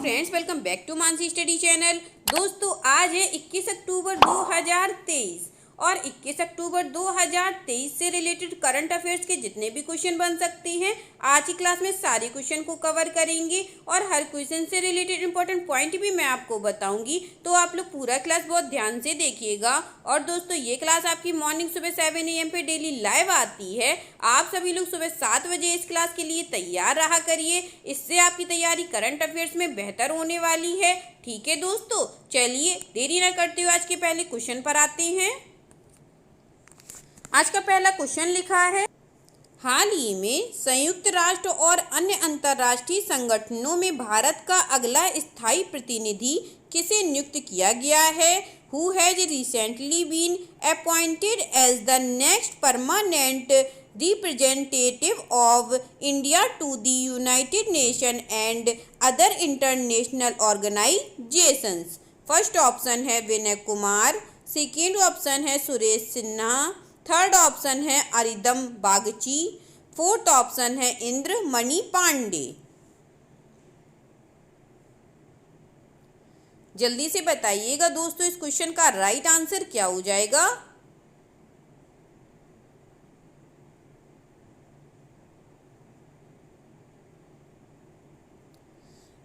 Friends, welcome back to Mansi study channel. दोस्तों, आज है 21 अक्टूबर 2023 और 21 अक्टूबर 2023 से रिलेटेड करंट अफेयर्स के जितने भी क्वेश्चन बन सकते हैं आज की क्लास में सारे क्वेश्चन को कवर करेंगे और हर क्वेश्चन से रिलेटेड इंपॉर्टेंट पॉइंट भी मैं आपको बताऊंगी। तो आप लोग पूरा क्लास बहुत ध्यान से देखिएगा। और दोस्तों, ये क्लास आपकी मॉर्निंग सुबह 7 AM पे डेली लाइव आती है। आप सभी लोग सुबह 7 बजे इस क्लास के लिए तैयार रहा करिए। इससे आपकी तैयारी करंट अफेयर्स में बेहतर होने वाली है। ठीक है दोस्तों, चलिए देरी न करते हुए आज के पहले क्वेश्चन पर आते हैं। आज का पहला क्वेश्चन लिखा है, हाल ही में संयुक्त राष्ट्र और अन्य अंतर्राष्ट्रीय संगठनों में भारत का अगला स्थायी प्रतिनिधि किसे नियुक्त किया गया है? Who has recently been appointed as the next permanent representative of India to the United Nation and other international organisations? First option है विनय कुमार, सेकेंड ऑप्शन है सुरेश सिन्हा, थर्ड ऑप्शन है अरिदम बागची, फोर्थ ऑप्शन है इंद्रमणि पांडे। जल्दी से बताइएगा दोस्तों, इस क्वेश्चन का राइट आंसर क्या हो जाएगा?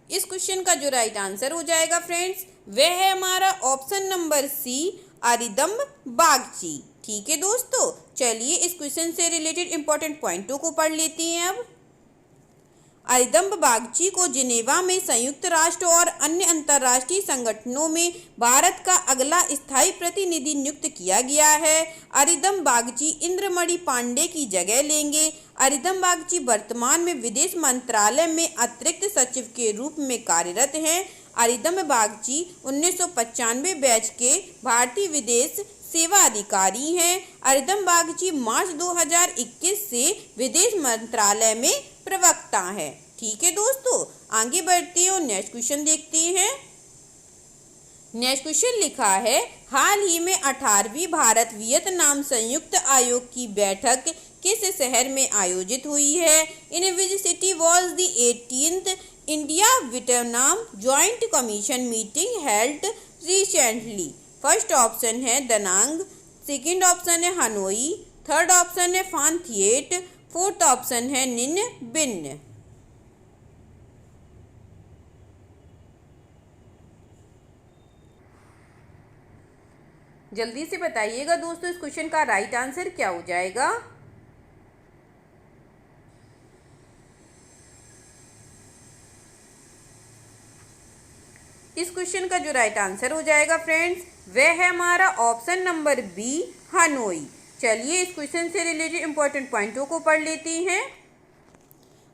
इस क्वेश्चन का जो राइट आंसर हो जाएगा फ्रेंड्स, वह है हमारा ऑप्शन नंबर सी, अरिदम बागची। ठीक है दोस्तों, चलिए इस क्वेश्चन से रिलेटेड इंपॉर्टेंट पॉइंटों को पढ़ लेते हैं। अब अरिदम बागची को जिनेवा में संयुक्त राष्ट्र और अन्य अंतर्राष्ट्रीय संगठनों में भारत का अगला स्थायी प्रतिनिधि नियुक्त किया गया है। अरिदम बागची इंद्रमणि पांडे की जगह लेंगे। अरिदम बागची वर्तमान में विदेश मंत्रालय में अतिरिक्त सचिव के रूप में कार्यरत हैं। अरिदम बागची 1995 बैच के भारतीय विदेश सेवा अधिकारी हैं। अरिदम बागची मार्च 2021 से विदेश मंत्रालय में प्रवक्ता है। ठीक है दोस्तों, आगे बढ़ते हैं और नेक्स्ट क्वेश्चन देखते हैं। नेक्स्ट क्वेश्चन लिखा है, हाल ही में 18वीं भारत वियतनाम संयुक्त आयोग की बैठक किस शहर में आयोजित हुई है? In which city was the 18th India Vietnam joint commission meeting held recently? First option है दनांग, सेकेंड ऑप्शन है हनोई, थर्ड ऑप्शन है फान थिएट, फोर्थ ऑप्शन है निन बिन। जल्दी से बताइएगा दोस्तों, इस क्वेश्चन का राइट आंसर क्या हो जाएगा? इस क्वेश्चन का जो राइट आंसर हो जाएगा फ्रेंड्स, वह है हमारा ऑप्शन नंबर बी, हनोई। चलिए इस क्वेश्चन से रिलेटेड इंपॉर्टेंट पॉइंटों को पढ़ लेते हैं।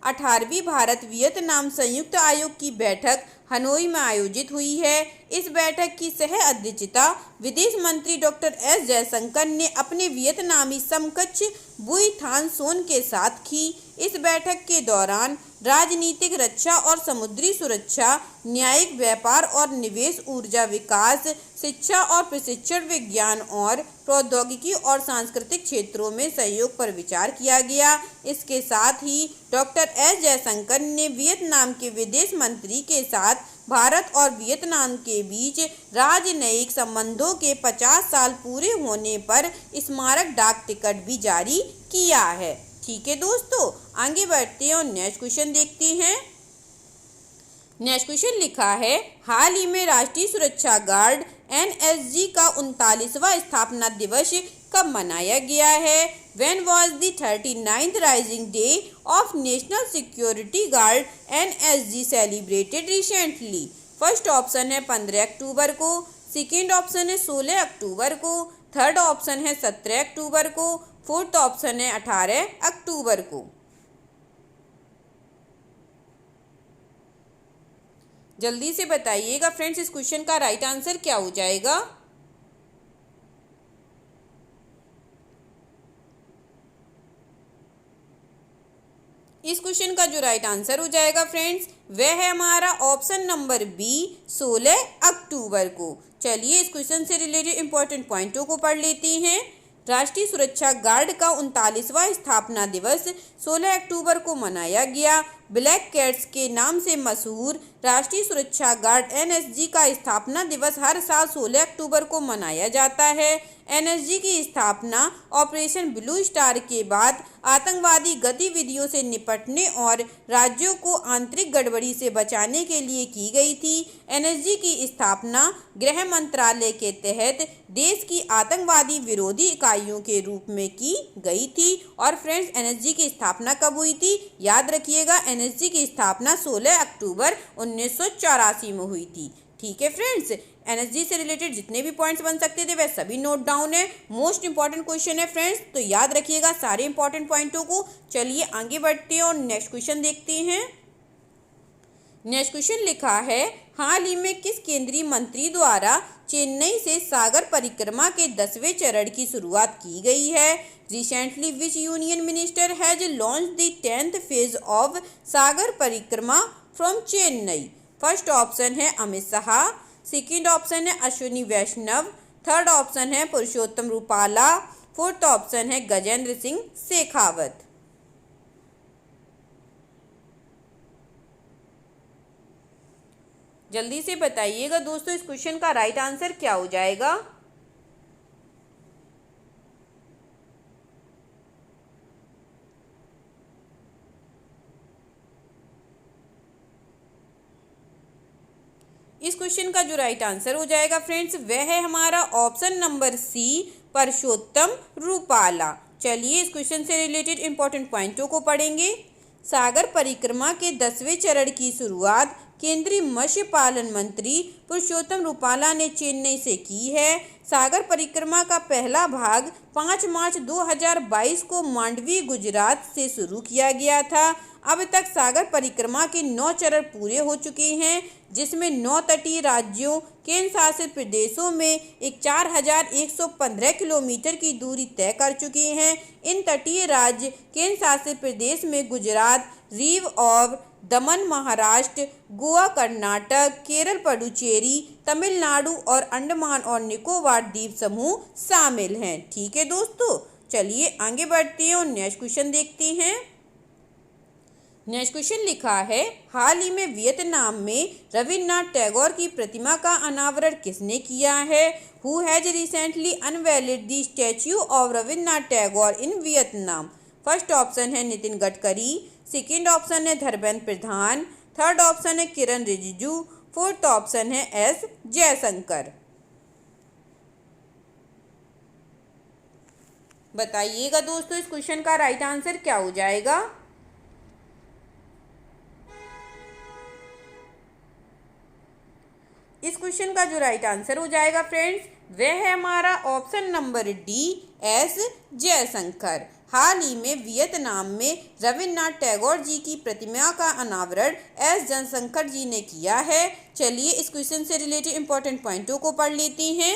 18वीं भारत वियतनाम संयुक्त आयोग की बैठक हनोई में आयोजित हुई है। इस बैठक की सह अध्यक्षता विदेश मंत्री डॉक्टर एस जयशंकर ने अपने वियतनामी समकक्ष बुई थान सोन के साथ की। इस बैठक के दौरान राजनीतिक, रक्षा और समुद्री सुरक्षा, न्यायिक, व्यापार और निवेश, ऊर्जा विकास, शिक्षा और प्रशिक्षण, विज्ञान और प्रौद्योगिकी और सांस्कृतिक क्षेत्रों में सहयोग पर विचार किया गया। इसके साथ ही डॉक्टर एस जयशंकर ने वियतनाम के विदेश मंत्री के साथ भारत और वियतनाम के बीच राजनयिक संबंधों के 50 साल पूरे होने पर स्मारक डाक टिकट भी जारी किया है। ठीक है दोस्तों, आगे बढ़ते हैं और नेक्स्ट क्वेश्चन देखते हैं। नेक्स्ट क्वेश्चन लिखा है, हाल ही में राष्ट्रीय सुरक्षा गार्ड NSG का 39वां स्थापना दिवस कब मनाया गया है? When was the 39th Rising Day of National Security Guard NSG celebrated recently? First option है 15 अक्टूबर को, सेकेंड ऑप्शन है 16 अक्टूबर को, थर्ड ऑप्शन है 17 अक्टूबर को, फोर्थ ऑप्शन है 18 अक्टूबर को। जल्दी से बताइएगा फ्रेंड्स, इस क्वेश्चन का राइट आंसर क्या हो जाएगा? इस क्वेश्चन का जो राइट आंसर हो जाएगा फ्रेंड्स, वह है हमारा ऑप्शन नंबर बी, 16 अक्टूबर को। चलिए इस क्वेश्चन से रिलेटेड इंपॉर्टेंट पॉइंटों को पढ़ लेते हैं। राष्ट्रीय सुरक्षा गार्ड का 39वां स्थापना दिवस 16 अक्टूबर को मनाया गया। ब्लैक कैट्स के नाम से मशहूर राष्ट्रीय सुरक्षा गार्ड एनएसजी का स्थापना दिवस हर साल 16 अक्टूबर को मनाया जाता है। एनएसजी की स्थापना ऑपरेशन ब्लू स्टार के बाद आतंकवादी गतिविधियों से निपटने और राज्यों को आंतरिक गड़बड़ी से बचाने के लिए की गई थी। एनएसजी की स्थापना गृह मंत्रालय के तहत देश की आतंकवादी विरोधी इकाइयों के रूप में की गई थी। और फ्रेंड्स, एनएसजी की स्थापना कब हुई थी? याद रखिएगा, एनएसजी की स्थापना 16 अक्टूबर 1984 में हुई थी। ठीक है फ्रेंड्स, एनएसजी से रिलेटेड जितने भी पॉइंट्स बन सकते थे वह सभी नोट डाउन है। मोस्ट इंपॉर्टेंट क्वेश्चन है फ्रेंड्स, तो याद रखिएगा सारे इंपॉर्टेंट पॉइंटों को। चलिए आगे बढ़ते हैं और नेक्स्ट क्वेश्चन देखते हैं। नेक्स्ट क्वेश्चन लिखा है, हाल ही में किस केंद्रीय मंत्री द्वारा चेन्नई से सागर परिक्रमा के 10वें चरण की शुरुआत की गई है? Recently which union minister has launch the 10th phase of Sagar Parikrama from Chennai? First option है अमित शाह, सेकेंड ऑप्शन है अश्विनी वैष्णव, थर्ड ऑप्शन है पुरुषोत्तम रूपाला, फोर्थ ऑप्शन है गजेंद्र सिंह शेखावत। जल्दी से बताइएगा दोस्तों, इस क्वेश्चन का राइट आंसर क्या हो जाएगा? इस क्वेश्चन का जो राइट आंसर हो जाएगा फ्रेंड्स, वह है हमारा ऑप्शन नंबर सी, पुरुषोत्तम रूपाला। चलिए इस क्वेश्चन से रिलेटेड इंपॉर्टेंट पॉइंटों को पढ़ेंगे। सागर परिक्रमा के 10वें चरण की शुरुआत केंद्रीय मत्स्य पालन मंत्री पुरुषोत्तम रूपाला ने चेन्नई से की है। सागर परिक्रमा का पहला भाग 5 मार्च 2022 को मांडवी, गुजरात से शुरू किया गया था। अब तक सागर परिक्रमा के 9 चरण पूरे हो चुके हैं, जिसमें 9 तटीय राज्यों, केंद्र शासित प्रदेशों में 4115 किलोमीटर की दूरी तय कर चुके हैं। इन तटीय राज्य केंद्र शासित प्रदेश में गुजरात, दीव और दमन महाराष्ट्र, गोवा कर्नाटक, केरल पुडुचेरी, तमिलनाडु और अंडमान और निकोबार द्वीप समूह शामिल हैं। ठीक है दोस्तों, चलिए आगे बढ़ते हैं और नेक्स्ट क्वेश्चन देखते हैं। नेक्स्ट क्वेश्चन लिखा है, हाल ही में वियतनाम में रविन्द्रनाथ टैगोर की प्रतिमा का अनावरण किसने किया है? Who has recently unveiled the statue of Rabindranath Tagore in Vietnam? First option है नितिन गडकरी, सेकेंड ऑप्शन है धर्मेंद्र प्रधान, थर्ड ऑप्शन है किरण रिजिजू, फोर्थ ऑप्शन है एस जयशंकर। बताइएगा दोस्तों, इस क्वेश्चन का राइट आंसर क्या हो जाएगा? इस क्वेश्चन का जो राइट आंसर हो जाएगा फ्रेंड्स, वह है हमारा option number D, S Jaishankar. हाल ही में वियतनाम में रविन्द्रनाथ टैगोर जी की प्रतिमा का अनावरण एस जयशंकर जी ने किया है। चलिए इस क्वेश्चन से रिलेटेड इंपॉर्टेंट पॉइंटों को पढ़ लेते हैं।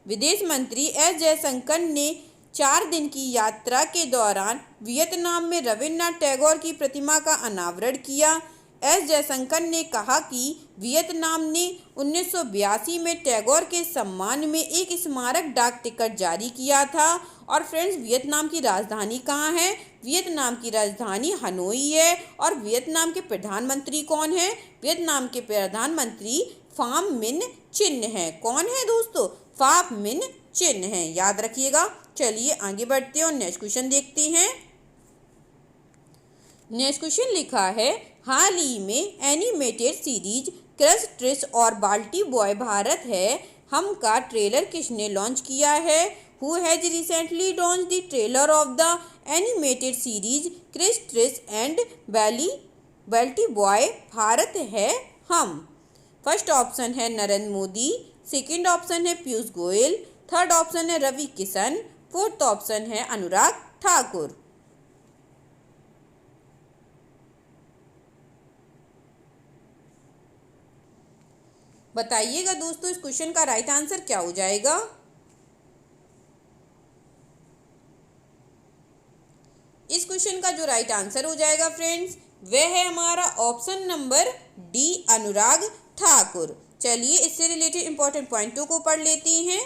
विदेश मंत्री एस जयशंकर ने 4 दिन की यात्रा के दौरान वियतनाम में रविन्द्रनाथ टैगोर की प्रतिमा का अनावरण किया। एस जयशंकर ने कहा कि वियतनाम ने 1982 में टैगोर के सम्मान में एक स्मारक डाक टिकट जारी किया था। और फ्रेंड्स, वियतनाम की राजधानी कहाँ है? वियतनाम की राजधानी हनोई है। और वियतनाम के प्रधानमंत्री कौन है? वियतनाम के प्रधानमंत्री फाम मिन चिन है। कौन है दोस्तों? फाम मिन चिन है, याद रखिएगा। चलिए आगे बढ़ते हैं और नेक्स्ट क्वेश्चन देखते हैं। नेक्स्ट क्वेश्चन लिखा है, हाल ही में एनिमेटेड सीरीज क्रश ट्रिश और बाल्टी बॉय भारत है हम का ट्रेलर किसने लॉन्च किया है? Who has recently launch the trailer of the animated series crush Trish and बाल्टी बॉय भारत है हम? फर्स्ट ऑप्शन है नरेंद्र मोदी, सेकेंड ऑप्शन है पीयूष गोयल, थर्ड ऑप्शन है रवि किशन, फोर्थ ऑप्शन है अनुराग ठाकुर। बताइएगा दोस्तों, इस क्वेश्चन का राइट आंसर क्या हो जाएगा? इस क्वेश्चन का जो राइट आंसर हो जाएगा फ्रेंड्स, वह है हमारा option number D, Anurag Thakur. चलिए इससे रिलेटेड इंपॉर्टेंट पॉइंटों को पढ़ लेते हैं।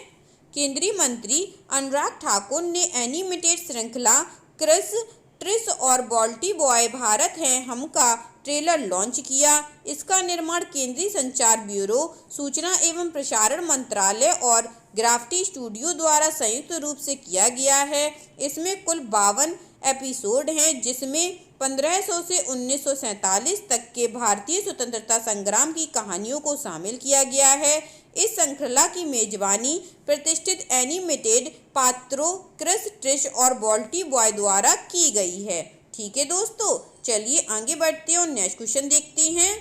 केंद्रीय मंत्री अनुराग ठाकुर ने एनिमेटेड श्रृंखला क्रश ट्रिश और बाल्टी बॉय भारत है हम का ट्रेलर लॉन्च किया। इसका निर्माण केंद्रीय संचार ब्यूरो, सूचना एवं प्रसारण मंत्रालय और ग्राफ्टी स्टूडियो द्वारा संयुक्त रूप से किया गया है। इसमें कुल 52 एपिसोड हैं, जिसमें 1500 से 1947 तक के भारतीय स्वतंत्रता संग्राम की कहानियों को शामिल किया गया है। इस श्रृंखला की मेजबानी प्रतिष्ठित एनिमेटेड पात्रों क्रिस ट्रिश और बॉल्टी बॉय द्वारा की गई है। ठीक है दोस्तों, चलिए आगे बढ़ते हैं और नेक्स्ट क्वेश्चन देखते हैं।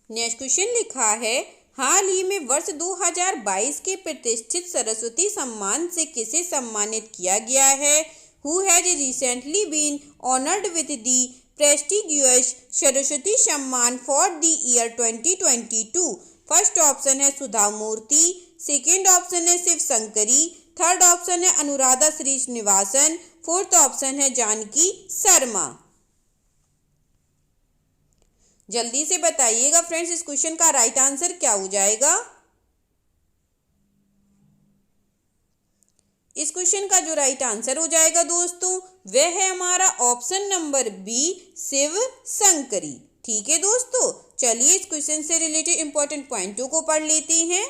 नेक्स्ट क्वेश्चन लिखा है, हाल ही में वर्ष 2022 के प्रतिष्ठित सरस्वती सम्मान से किसे सम्मानित किया गया है? Who has recently been honored with the prestigious Saraswati सम्मान for the year 2022? First option है सुधा मूर्ति, सेकेंड ऑप्शन है शिव शंकरी, थर्ड ऑप्शन है अनुराधा श्रीनिवासन, फोर्थ ऑप्शन है जानकी शर्मा। जल्दी से बताइएगा फ्रेंड्स, इस क्वेश्चन का राइट आंसर क्या हो जाएगा? इस क्वेश्चन का जो राइट आंसर हो जाएगा दोस्तों, वह है हमारा option number B, Shiv Shankari. ठीक है दोस्तों, चलिए इस क्वेश्चन से रिलेटेड इंपॉर्टेंट पॉइंटों को पढ़ लेते हैं।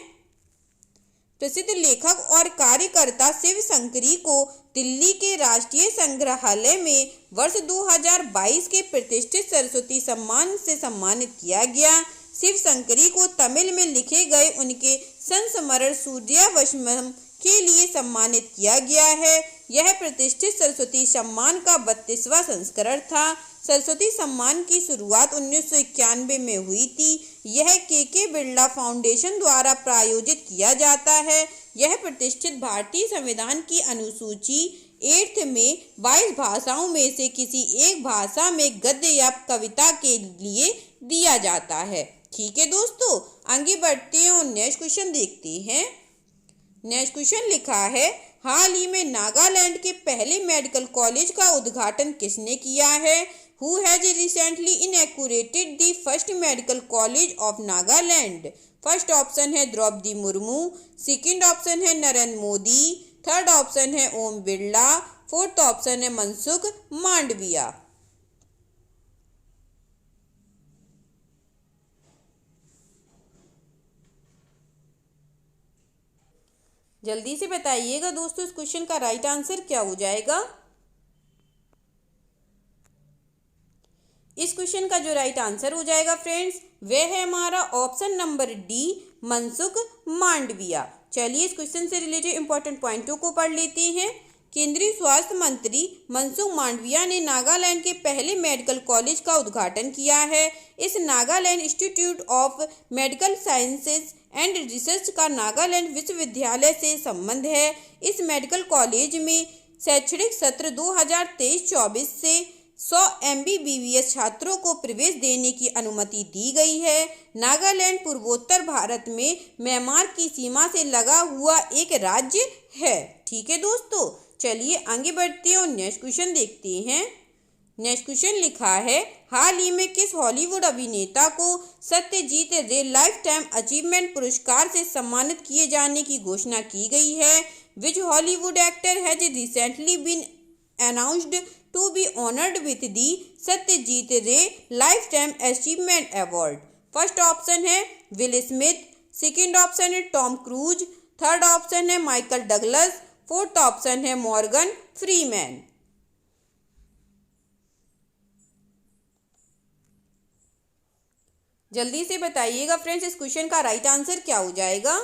प्रसिद्ध लेखक और कार्यकर्ता शिव शंकरी को दिल्ली के राष्ट्रीय संग्रहालय में वर्ष 2022 के प्रतिष्ठित सरस्वती सम्मान से सम्मानित किया गया। शिव शंकरी को तमिल में लिखे गए उनके संस्मरण सूर्यवंशम के लिए सम्मानित किया गया है। यह प्रतिष्ठित सरस्वती सम्मान का 32वां संस्करण था। सरस्वती सम्मान की शुरुआत 1991 में हुई थी। यह के बिरला फाउंडेशन द्वारा प्रायोजित किया जाता है। यह प्रतिष्ठित भारतीय संविधान की अनुसूची 8 में 22 भाषाओं में से किसी एक भाषा में गद्य या कविता के लिए दिया जाता है। ठीक है दोस्तों, आगे बढ़ते हैं और नेक्स्ट क्वेश्चन देखते हैं। नेक्स्ट क्वेश्चन लिखा है, हाल ही में नागालैंड के पहले मेडिकल कॉलेज का उद्घाटन किसने किया है? Who has recently inaugurated the first medical college of Nagaland? First option है द्रौपदी मुर्मू, सेकंड ऑप्शन है नरेंद्र मोदी, थर्ड ऑप्शन है ओम बिरला, फोर्थ ऑप्शन है मनसुख मांडविया। जल्दी से बताइएगा दोस्तों, इस क्वेश्चन का राइट आंसर क्या हो जाएगा? इस क्वेश्चन का जो राइट आंसर हो जाएगा फ्रेंड्स, वह है हमारा option number D, Mansukh Mandaviya. चलिए इस क्वेश्चन से रिलेटेड इंपॉर्टेंट पॉइंटों को पढ़ लेते हैं। केंद्रीय स्वास्थ्य मंत्री मनसुख मांडविया ने नागालैंड के पहले मेडिकल कॉलेज का उद्घाटन किया है। इस Nagaland institute of medical sciences and research का नागालैंड विश्वविद्यालय से संबंध है। इस मेडिकल कॉलेज में शैक्षणिक सत्र 2023-24 से 100 MBBS छात्रों को प्रवेश देने की अनुमति दी गई है। नागालैंड पूर्वोत्तर भारत में म्यांमार की सीमा से लगा हुआ एक राज्य है। ठीक है दोस्तों, चलिए आगे बढ़ते हैं और नेक्स्ट क्वेश्चन देखते हैं। नेक्स्ट क्वेश्चन लिखा है, हाल ही में किस हॉलीवुड अभिनेता को Satyajit Ray lifetime achievement पुरस्कार से सम्मानित किए जाने की घोषणा की गई है? Which Hollywood actor has recently been announced to be honoured with the Satyajit Ray lifetime achievement award? First option है विल स्मिथ, सेकेंड ऑप्शन है टॉम क्रूज, थर्ड ऑप्शन है माइकल डगलस, फोर्थ ऑप्शन है मॉर्गन फ्रीमैन। जल्दी से बताइएगा friends, इस question का right answer क्या हो जाएगा?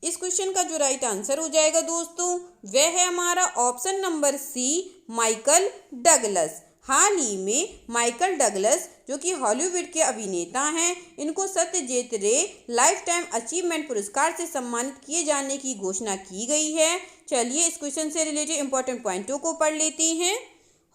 इस क्वेश्चन का जो राइट आंसर हो जाएगा दोस्तों, वह है हमारा option number C, Michael Douglas. हाल ही में माइकल डगलस, जो कि हॉलीवुड के अभिनेता हैं, इनको Satyajit Ray lifetime achievement पुरस्कार से सम्मानित किए जाने की घोषणा की गई है। चलिए इस क्वेश्चन से रिलेटेड इंपॉर्टेंट पॉइंटों को पढ़ लेते हैं।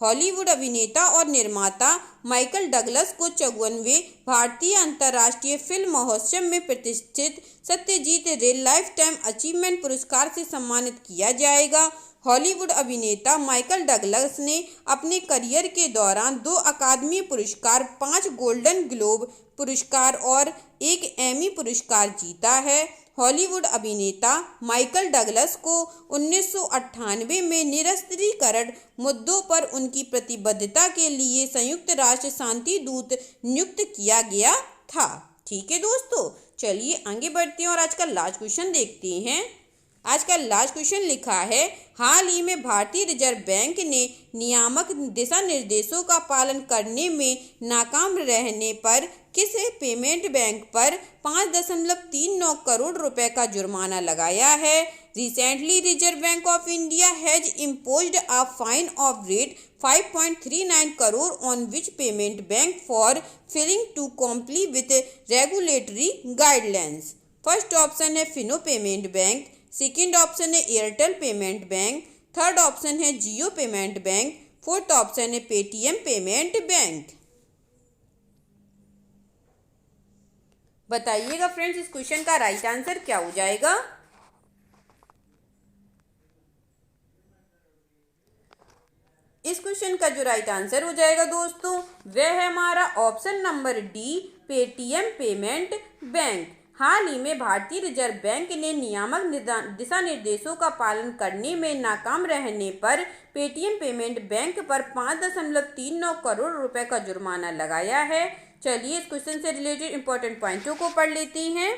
हॉलीवुड अभिनेता और निर्माता माइकल डगलस को 54वें भारतीय अंतर्राष्ट्रीय फिल्म महोत्सव में प्रतिष्ठित Satyajit Ray lifetime achievement पुरस्कार से सम्मानित किया जाएगा। हॉलीवुड अभिनेता माइकल डगलस ने अपने करियर के दौरान 2 अकादमी पुरस्कार, 5 गोल्डन ग्लोब पुरस्कार और 1 एमी पुरस्कार जीता है। हॉलीवुड अभिनेता माइकल डगलस को 1998 में निरस्त्रीकरण मुद्दों पर उनकी प्रतिबद्धता के लिए संयुक्त राष्ट्र शांति दूत नियुक्त किया गया था। ठीक है दोस्तों, चलिए आगे बढ़ते हैं और आज का लास्ट क्वेश्चन देखते हैं। आज का लास्ट क्वेश्चन लिखा है, हाल ही में भारतीय रिजर्व बैंक ने नियामक दिशा निर्देशों का पालन करने में नाकाम रहने पर किस पेमेंट बैंक पर 5.39 करोड़ रुपए का जुर्माना लगाया है? Recently reserve bank of India has imposed a fine of rate 5.39 crore on which payment bank for failing to comply with regulatory guidelines। First option है Fino payment bank, second option है Airtel payment bank, third option है Jio payment bank, fourth option है Paytm payment bank. बताइएगा friends इस question का right answer क्या हो जाएगा। इस क्वेश्चन का जो राइट आंसर हो जाएगा दोस्तों वह है हमारा option number D, Paytm payment bank. हाल ही में भारतीय रिजर्व बैंक ने नियामक दिशा निर्देशों का पालन करने में नाकाम रहने पर पेटीएम पेमेंट बैंक पर 5.39 करोड़ रुपए का जुर्माना लगाया है। चलिए इस क्वेश्चन से रिलेटेड इंपॉर्टेंट पॉइंटों को पढ़ लेते हैं।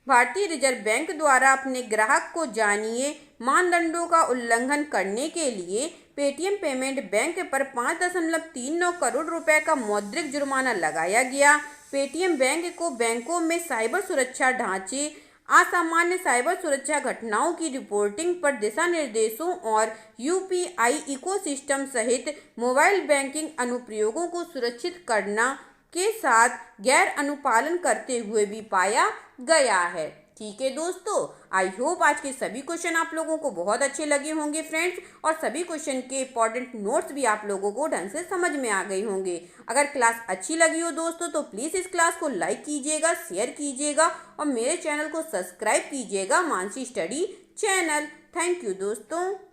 भारतीय रिजर्व बैंक द्वारा अपने ग्राहक को जानिए मानदंडों का उल्लंघन करने के लिए पेटीएम पेमेंट बैंक पर 5.39 करोड़ रुपए का मौद्रिक जुर्माना लगाया गया। पेटीएम बैंक को बैंकों में साइबर सुरक्षा ढांचे, असामान्य साइबर सुरक्षा घटनाओं की रिपोर्टिंग पर दिशा निर्देशों और यूपीआई इकोसिस्टम सहित मोबाइल बैंकिंग अनुप्रयोगों को सुरक्षित करना के साथ गैर अनुपालन करते हुए भी पाया गया है। ठीक है दोस्तों, आई होप आज के सभी क्वेश्चन आप लोगों को बहुत अच्छे लगे होंगे फ्रेंड्स, और सभी क्वेश्चन के इंपॉर्टेंट नोट्स भी आप लोगों को ढंग से समझ में आ गए होंगे। अगर क्लास अच्छी लगी हो दोस्तों तो प्लीज़ इस क्लास को लाइक कीजिएगा, शेयर कीजिएगा और मेरे चैनल को सब्सक्राइब कीजिएगा, Mansi study channel. Thank you दोस्तों।